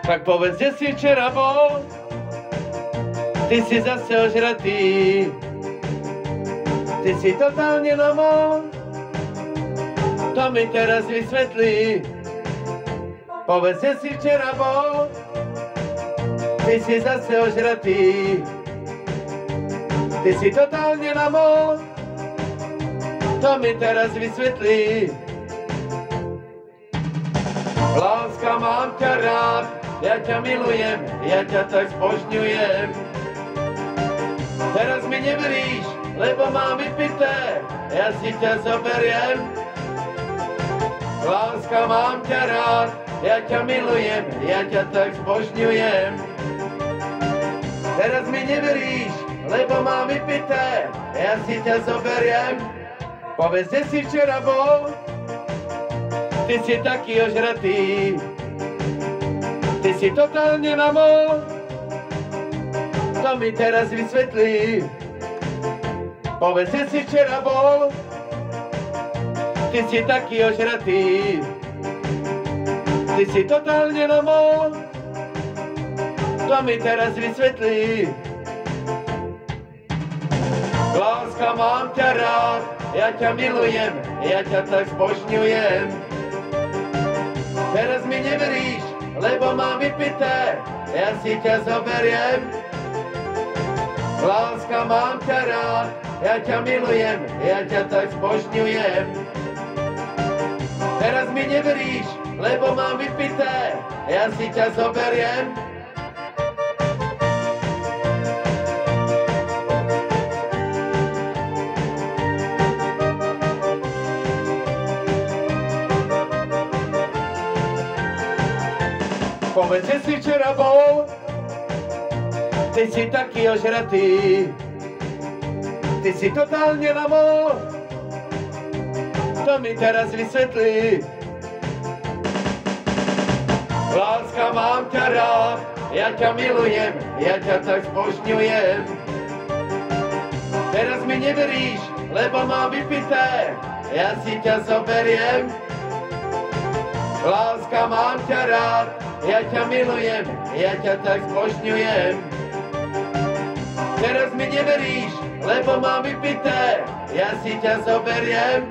Tak povedz, kde si včera bol, ty si zase ožratý, ty si totálne namol, to mi teraz vysvetlí. Povedz, kde si včera bol, ty si zase ožratý, ty si totálne namol, to mi teraz vysvetlí. Láska, mám ťa rád, ja ťa milujem, ja ťa tak zbožňujem. Teraz mi neveríš, lebo mám vypité, ja si ťa zoberiem. Láska, mám ťa rád, ja ťa milujem, ja ťa tak zbožňujem. Teraz mi neveríš, lebo mám vypité, ja si ťa zoberiem. Povedz, kde si včera bol, ty si taký ožratý, ty si totálne namol, to mi teraz vysvetlí. Povedz, kde si včera bol, ty si taký ožratý, ty si totálne namol, to mi teraz vysvetlí. Láska, mám ťa rád, ja ťa milujem, ja ťa tak zbožňujem. Teraz mi neveríš, lebo mám vypité, ja si ťa zoberiem. Láska, mám ťa rád, ja ťa milujem, ja ťa tak zbožňujem. Teraz mi neveríš, lebo mám vypité, ja si ťa zoberiem. Povedz, že si včera bol, ty si taký ožratý, ty si totálne namol, to mi teraz vysvetlí. Láska, mám ťa rád, ja ťa milujem, ja ťa tak zbožňujem. Teraz mi neveríš, lebo mám vypité, ja si ťa zoberiem. Láska, mám ťa rád, ja ťa milujem, ja ťa tak zbožňujem. Teraz mi neveríš, lebo mám vypité, ja si ťa zoberiem.